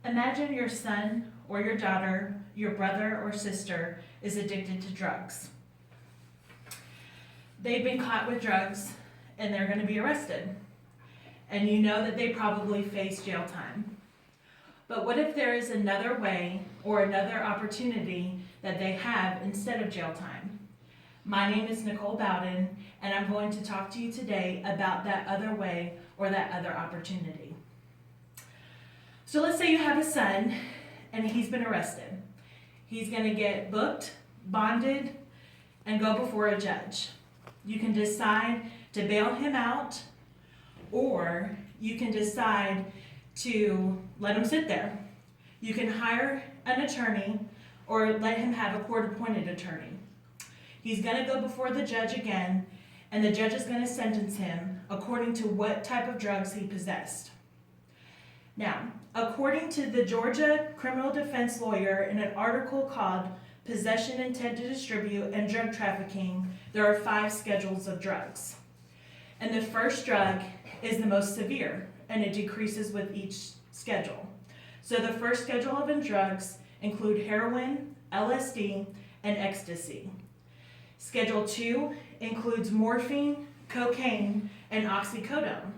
Imagine your son or your daughter, your brother or sister is addicted to drugs. They've been caught with drugs and they're going to be arrested. And you know that they probably face jail time. But what if there is another way or another opportunity that they have instead of jail time? My name is Nicole Bowden, and I'm going to talk to you today about that other way or that other opportunity. So let's say you have a son and he's been arrested. He's going to get booked, bonded, and go before a judge. You can decide to bail him out, or you can decide to let him sit there. You can hire an attorney or let him have a court-appointed attorney. He's going to go before the judge again, and the judge is going to sentence him according to what type of drugs he possessed. Now, according to the Georgia criminal defense lawyer in an article called Possession, Intent to Distribute, and Drug Trafficking, there are 5 schedules of drugs. And the first drug is the most severe, and it decreases with each schedule. So the first schedule of drugs include heroin, LSD, and ecstasy. Schedule 2 includes morphine, cocaine, and oxycodone.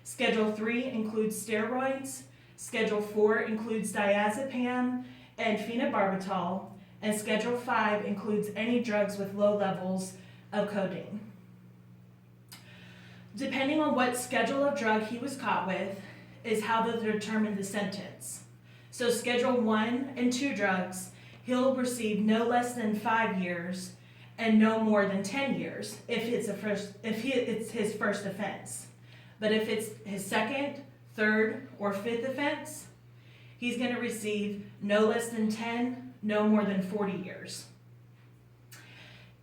Schedule 3 includes steroids. Schedule 4 includes diazepam and phenobarbital. And Schedule 5 includes any drugs with low levels of codeine. Depending on what schedule of drug he was caught with is how they'll determine the sentence. So Schedule 1 and 2 drugs, he'll receive no less than 5 years and no more than 10 years if it's his first offense. But if it's his second, third, or fifth offense, he's going to receive no less than 10, no more than 40 years.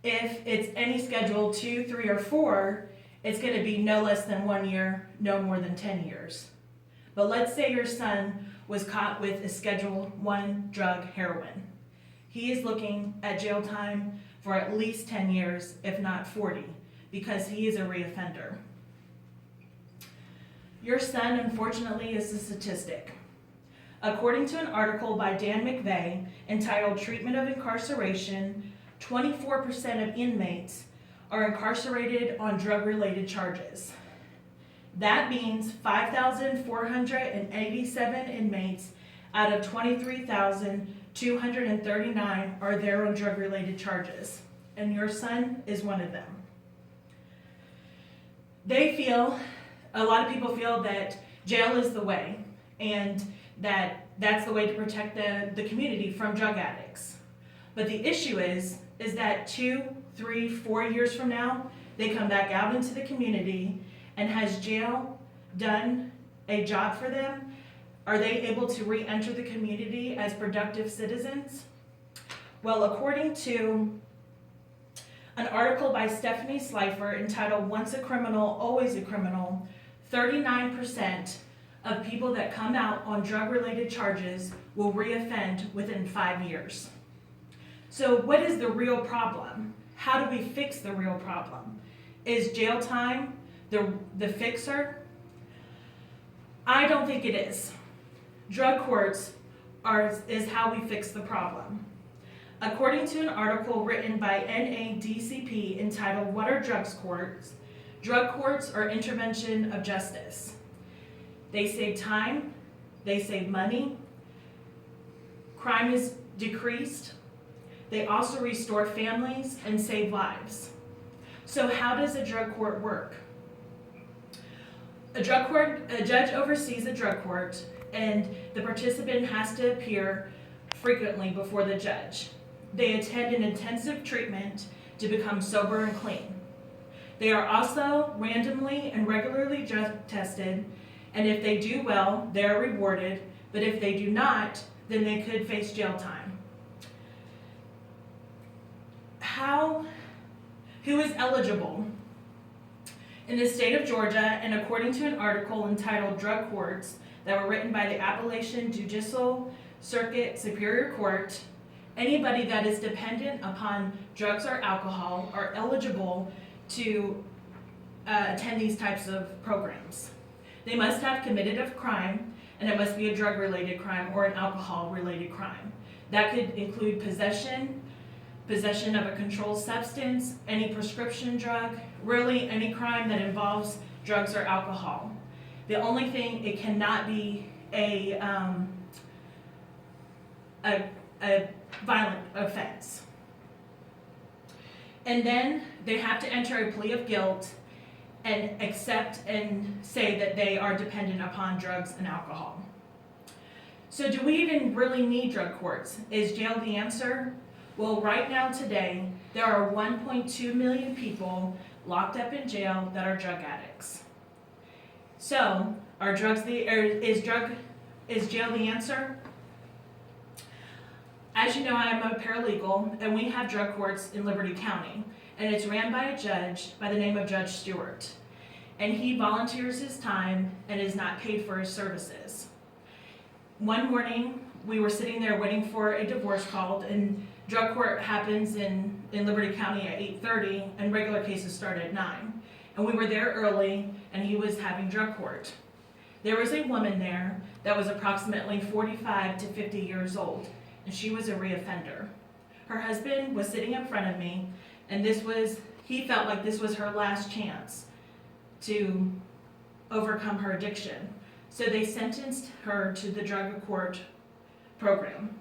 If it's any Schedule 2, 3, or 4, it's going to be no less than 1 year, no more than 10 years. But let's say your son was caught with a Schedule 1 drug, heroin. He is looking at jail time for at least 10 years, if not 40, because he is a reoffender. Your son, unfortunately, is a statistic. According to an article by Dan McVeigh entitled Treatment of Incarceration, 24% of inmates are incarcerated on drug-related charges. That means 5,487 inmates out of 23,239 are there on drug-related charges, and your son is one of them. A lot of people feel that jail is the way, and that's the way to protect the community from drug addicts. But the issue is that 2, 3, 4 years from now, they come back out into the community, and has jail done a job for them? Are they able to re-enter the community as productive citizens? Well, according to an article by Stephanie Slifer entitled Once a Criminal, Always a Criminal, 39% of people that come out on drug-related charges will reoffend within 5 years. So what is the real problem? How do we fix the real problem? Is jail time the fixer? I don't think it is. Drug courts is how we fix the problem. According to an article written by NADCP entitled What Are Drugs Courts? Drug courts are intervention of justice. They save time, they save money, crime is decreased, they also restore families and save lives. So how does a drug court work? A judge oversees a drug court, and the participant has to appear frequently before the judge. They attend an intensive treatment to become sober and clean. They are also randomly and regularly drug tested, and if they do well, they are rewarded, but if they do not, then they could face jail time. Who is eligible? In the state of Georgia, and according to an article entitled Drug Courts that were written by the Appalachian Judicial Circuit Superior Court, anybody that is dependent upon drugs or alcohol are eligible to attend these types of programs. They must have committed a crime, and it must be a drug-related crime or an alcohol-related crime. That could include possession of a controlled substance, any prescription drug, really any crime that involves drugs or alcohol. The only thing, it cannot be a violent offense. And then they have to enter a plea of guilt and accept and say that they are dependent upon drugs and alcohol. So do we even really need drug courts? Is jail the answer? Well, right now today, there are 1.2 million people locked up in jail that are drug addicts. So, is jail the answer? As you know, I am a paralegal, and we have drug courts in Liberty County, and it's ran by a judge by the name of Judge Stewart. And he volunteers his time and is not paid for his services. One morning, we were sitting there waiting for a divorce call, and drug court happens in Liberty County at 8:30, and regular cases start at 9. And we were there early, and he was having drug court. There was a woman there that was approximately 45 to 50 years old, and she was a reoffender. Her husband was sitting in front of me, and he felt like this was her last chance to overcome her addiction. So they sentenced her to the drug court program.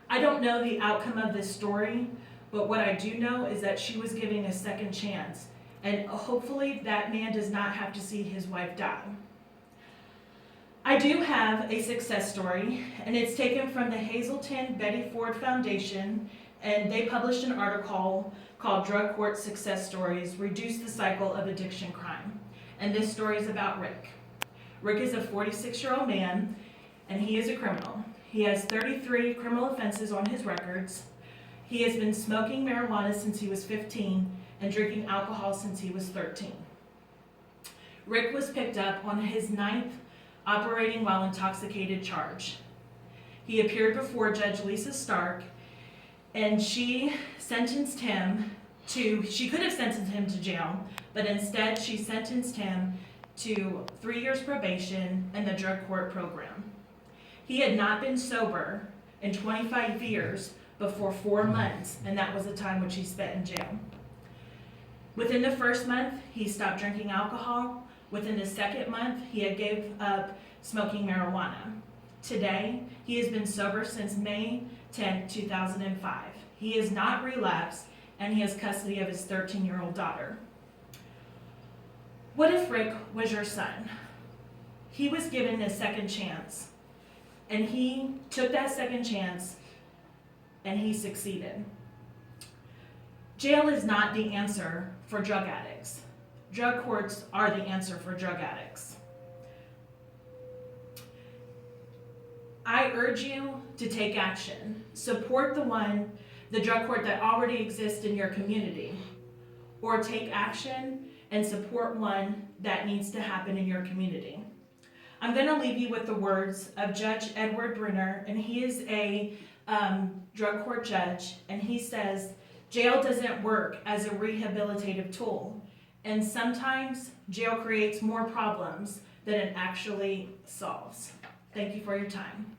I don't know the outcome of this story, but what I do know is that she was giving a second chance, and hopefully that man does not have to see his wife die. I do have a success story, and it's taken from the Hazelton Betty Ford Foundation, and they published an article called Drug Court Success Stories, Reduce the Cycle of Addiction Crime. And this story is about Rick. Rick is a 46-year-old man, and he is a criminal. He has 33 criminal offenses on his records. He has been smoking marijuana since he was 15 and drinking alcohol since he was 13. Rick was picked up on his 9th operating while intoxicated charge. He appeared before Judge Lisa Stark, and she could have sentenced him to jail, but instead she sentenced him to 3 years probation and the drug court program. He had not been sober in 25 years before 4 months, and that was the time which he spent in jail. Within the first month, he stopped drinking alcohol. Within the second month, he had gave up smoking marijuana. Today, he has been sober since May 10, 2005. He is not relapsed, and he has custody of his 13-year-old daughter. What if Rick was your son? He was given a second chance, and he took that second chance, and he succeeded. Jail is not the answer for drug addicts. Drug courts are the answer for drug addicts. I urge you to take action. Support the drug court that already exists in your community, or take action and support one that needs to happen in your community. I'm going to leave you with the words of Judge Edward Brunner, and he is a drug court judge, and he says, jail doesn't work as a rehabilitative tool, and sometimes jail creates more problems than it actually solves. Thank you for your time.